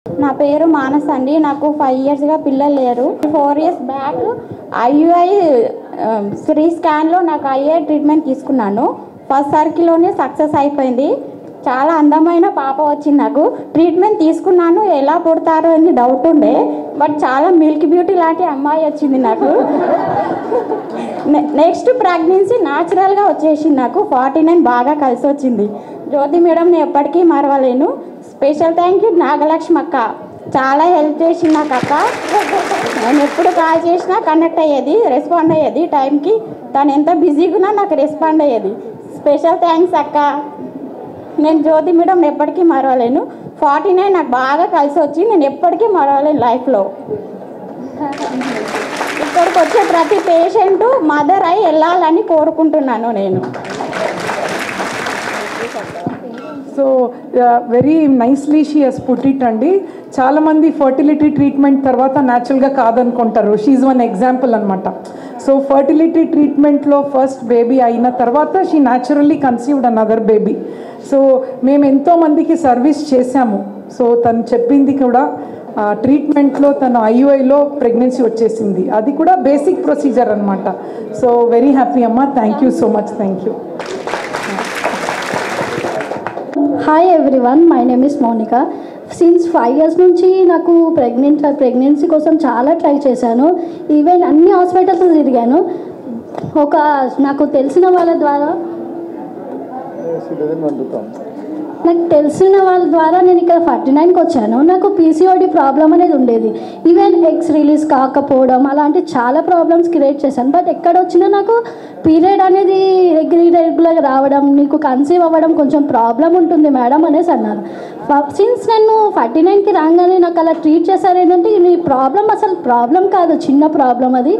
నా పేరు మానస్ అండి. నాకు 5 ఇయర్స్గా పిల్లలు లేరు. 4 ఇయర్స్ బ్యాక్ ఐయుఐ ఫ్రీ స్కాన్లో నాకు ఐఐ ట్రీట్మెంట్ తీసుకున్నాను. ఫస్ట్ సర్కిల్లోనే సక్సెస్ అయిపోయింది. చాలా అందమైన పాప వచ్చింది. నాకు ట్రీట్మెంట్ తీసుకున్నాను. ఎలా పుడతారో అని డౌట్ ఉండే, బట్ చాలా మిల్క్ బ్యూటీ లాంటి అమ్మాయి వచ్చింది నాకు. నెక్స్ట్ ప్రెగ్నెన్సీ న్యాచురల్గా వచ్చేసింది. నాకు 49 బాగా కలిసి వచ్చింది. జ్యోతి మేడంని ఎప్పటికీ మరవలేను. స్పెషల్ థ్యాంక్ యూ నాగలక్ష్మి అక్క. చాలా హెల్ప్ చేసింది నాకు అక్క. నేను ఎప్పుడు కాల్ చేసినా కనెక్ట్ అయ్యేది, రెస్పాండ్ అయ్యేది టైంకి. తను ఎంత బిజీగా ఉన్నా నాకు రెస్పాండ్ అయ్యేది. స్పెషల్ థ్యాంక్స్ అక్క. నేను జ్యోతి మేడం ఎప్పటికీ మరవలేను. 49 నాకు బాగా కలిసి వచ్చి నేను ఎప్పటికీ మరవలేను లైఫ్లో. ఇక్కడికి వచ్చే ప్రతి పేషెంట్ మదర్ అయి వెళ్ళాలని కోరుకుంటున్నాను నేను. So very nicely she has put it అండి. చాలామంది ఫర్టిలిటీ ట్రీట్మెంట్ తర్వాత న్యాచురల్గా కాదనుకుంటారు. షీఈ్ వన్ ఎగ్జాంపుల్ అనమాట. సో ఫర్టిలిటీ ట్రీట్మెంట్లో ఫస్ట్ బేబీ అయిన తర్వాత she naturally conceived another baby. So మేము ఎంతోమందికి సర్వీస్ చేశాము. సో తను చెప్పింది కూడా ట్రీట్మెంట్లో తను ఐయుఐలో ప్రెగ్నెన్సీ వచ్చేసింది. అది కూడా బేసిక్ ప్రొసీజర్ అనమాట. సో వెరీ హ్యాపీ అమ్మ. Thank you so much. Thank you. Hi everyone, my name is Monika. Since 5 years నుంచి నాకు ప్రెగ్నెన్సీ కోసం చాలా ట్రై చేశాను. ఈవెన్ అన్ని హాస్పిటల్స్ తిరిగాను. నాకు తెలిసిన వాళ్ళ ద్వారా నేను ఇక్కడ 49కి వచ్చాను. నాకు పీసీఓడి ప్రాబ్లం అనేది ఉండేది. ఈవెన్ ఎగ్స్ రిలీజ్ కాకపోవడం అలాంటి చాలా ప్రాబ్లమ్స్ క్రియేట్ చేశాను. బట్ ఎక్కడ వచ్చినా నాకు పీరియడ్ అనేది రెగ్యులర్గా రావడం, నీకు కన్సీవ్ అవ్వడం కొంచెం ప్రాబ్లం ఉంటుంది మేడం అనేసి అన్నారు. సిన్స్ నేను 49కి రాగానే నాకు అలా ట్రీట్ చేశారు. ఏంటంటే నీ ప్రాబ్లం అసలు ప్రాబ్లం కాదు, చిన్న ప్రాబ్లం అది.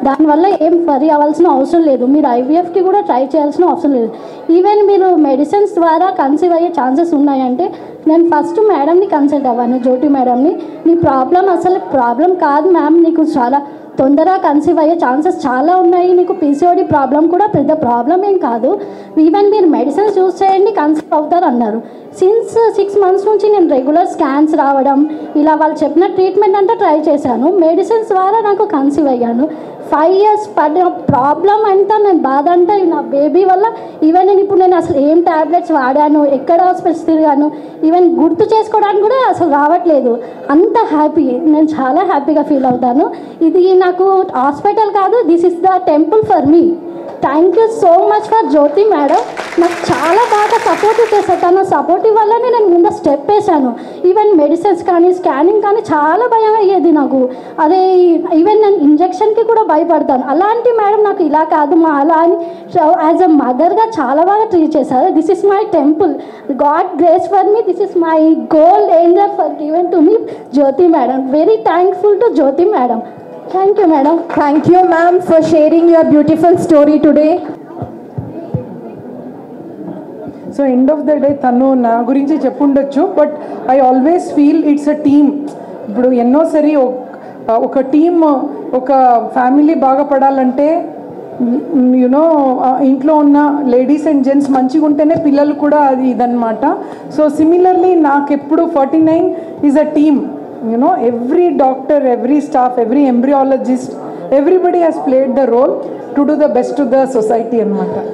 దానివల్ల ఏం వరీ అవ్వాల్సిన అవసరం లేదు. మీరు ఐవీఎఫ్కి కూడా ట్రై చేయాల్సిన అవసరం లేదు. ఈవెన్ మీరు మెడిసిన్స్ ద్వారా కన్సీవ్ అయ్యే ఛాన్సెస్ ఉన్నాయంటే నేను ఫస్ట్ మేడంని కన్సల్ట్ అవ్వాను, జ్యోతి మేడంని. నీ ప్రాబ్లం అసలు ప్రాబ్లం కాదు మ్యామ్, నీకు చాలా తొందరగా కన్సీవ్ అయ్యే ఛాన్సెస్ చాలా ఉన్నాయి. నీకు పీసీఓడి ప్రాబ్లం కూడా పెద్ద ప్రాబ్లం ఏం కాదు. ఈవెన్ మీరు మెడిసిన్స్ యూజ్ చేయండి కన్సీవ్ అవుతారు అన్నారు. సిన్స్ 6 మంత్స్ నుంచి నేను రెగ్యులర్ స్కాన్స్ రావడం, ఇలా వాళ్ళు చెప్పిన ట్రీట్మెంట్ అంతా ట్రై చేశాను. మెడిసిన్స్ ద్వారా నాకు కన్సీవ్ అయ్యాను. 5 ఇయర్స్ పడిన ప్రాబ్లం అంతా నేను బాధ అంటే నా బేబీ వల్ల. ఈవెన్ నేను అసలు ఏం ట్యాబ్లెట్స్ వాడాను, ఎక్కడ హాస్పిటల్స్ తిరిగాను, ఈవెన్ గుర్తు చేసుకోవడానికి కూడా అసలు రావట్లేదు. అంత హ్యాపీ, నేను చాలా హ్యాపీగా ఫీల్ అవుతాను. ఇది నాకు హాస్పిటల్ కాదు, this is the temple for me. Thank you so much for Jyothi madam. నాకు చాలా బాగా సపోర్టివ్ చేశాను. తన సపోర్టివ్ వల్లనే నేను ముందు స్టెప్ వేసాను. ఈవెన్ మెడిసిన్స్ కానీ స్కానింగ్ కానీ చాలా భయం అయ్యేది నాకు. అదే ఈవెన్ నేను ఇంజెక్షన్కి కూడా భయపడతాను. అలాంటి మేడం నాకు ఇలా కాదు మా అలా అని యాజ్ అ మదర్గా చాలా బాగా ట్రీట్ చేశారు. This is my temple, god grace for me. This is my gold angel for given to me Jyothi madam. Very thankful to Jyothi madam. Thank you, madam. Thank you, ma'am, for sharing your beautiful story today. So end of the day తను నా గురించి చెప్పుండొచ్చు, but I always feel it's a team. ఇప్పుడు ఎన్నోసారి ఒక team, ఒక family బాగుపడాలంటే you know ఇంట్లో ఉన్న లేడీస్ అండ్ జెంట్స్ మంచిగా ఉంటేనే పిల్లలు కూడా అది ఇదన్నమాట. సో సిమిలర్లీ నాకు ఎప్పుడు 49 is a team. Every doctor, every staff, every embryologist, everybody has played the role to do the best to the society anamata.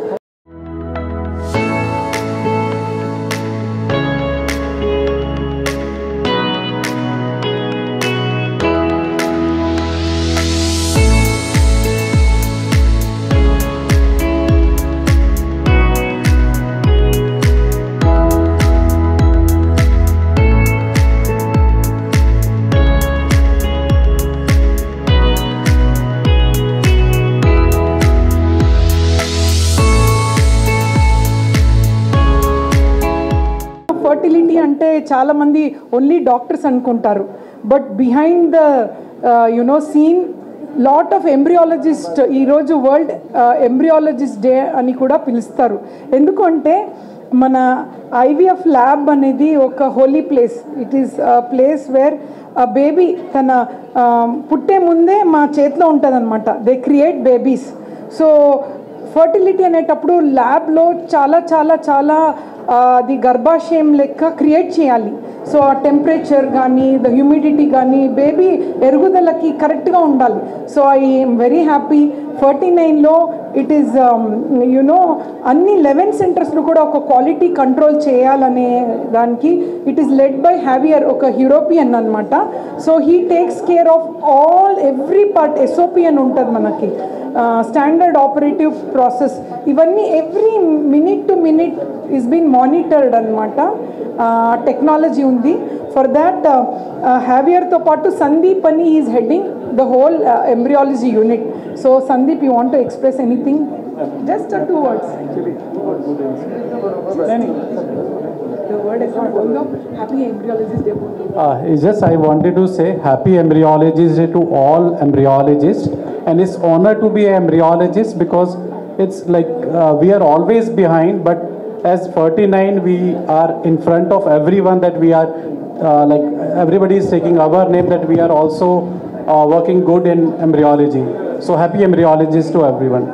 Fertility అంటే చాలామంది ఓన్లీ డాక్టర్స్ అనుకుంటారు, but behind the seen lot of embryologist. ఈరోజు world embryologist day అని కూడా పిలుస్తారు. ఎందుకంటే మన IVF lab అనేది ఒక holy place. It is place where baby తన పుట్టే ముందే మా చేతిలో ఉంటుంది అనమాట. They create babies. So fertility అనేటప్పుడు ల్యాబ్లో చాలా చాలా చాలా అది గర్భాశయం లెక్క క్రియేట్ చేయాలి. సో ఆ టెంపరేచర్ కానీ ద హ్యూమిడిటీ కానీ బేబీ ఎరుగుదలకి కరెక్ట్గా ఉండాలి. So I am very happy 49లో ఇట్ ఈస్ అన్ని 11 సెంటర్స్లో కూడా ఒక క్వాలిటీ కంట్రోల్ చేయాలనే దానికి it is led by Javier, ఒక యూరోపియన్ అనమాట. So he takes care of every part. SOP అని ఉంటుంది మనకి, స్టాండర్డ్ ఆపరేటివ్ ప్రాసెస్. ఇవన్నీ every minute to minute is been monitored అనమాట. టెక్నాలజీ ఉంది. ఫర్ దాట్ హ్యావియర్తో పాటు సందీప్ అని is heading the whole embryology unit. So Sandeep, you want to express anything? Just 2 words. The word is not going up. Happy Embryologist Day. It's just I wanted to say Happy Embryologist Day to all embryologists, and it's honor to be an embryologist because it's like we are always behind, but as 49 we are in front of everyone, that we are like everybody is taking our name, that we are also working good in embryology. So happy embryologist to everyone.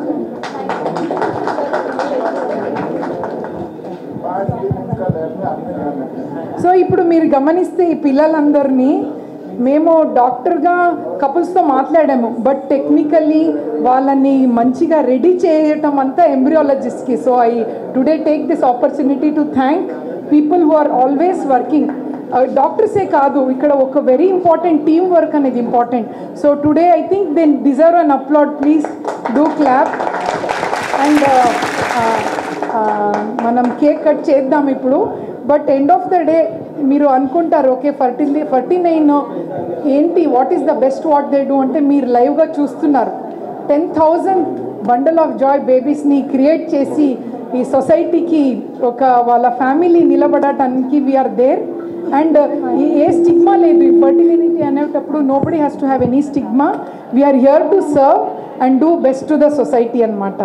So ఇప్పుడు మీరు గమనిస్తే ఈ పిల్లలందరినీ మేము డాక్టర్గా కపుల్స్తో మాట్లాడాము, but technically వాళ్ళని మంచిగా రెడీ చేయటం అంతా ఎంబ్రియాలజిస్ట్కి. So I today take this opportunity to thank people who are always working. డాక్టర్సే కాదు, ఇక్కడ ఒక వెరీ ఇంపార్టెంట్ టీమ్ వర్క్ అనేది important. So today I think they deserve an applause. Please do clap. And మనం cake cut చేద్దాం ఇప్పుడు. But end of the day మీరు అనుకుంటారు, ఓకే 49 ఏంటి, what is the best what they do అంటే, మీరు లైవ్గా చూస్తున్నారు 10,000 బండల్ ఆఫ్ జాయ్ బేబీస్ని క్రియేట్ చేసి ఈ సొసైటీకి ఒక వాళ్ళ ఫ్యామిలీ నిలబడటానికి we are there. And a stigma లేదు ఈ ఫర్టిలిటీ అనేటప్పుడు. Nobody has to have any stigma. We are here to serve and do best to the society అనమాట.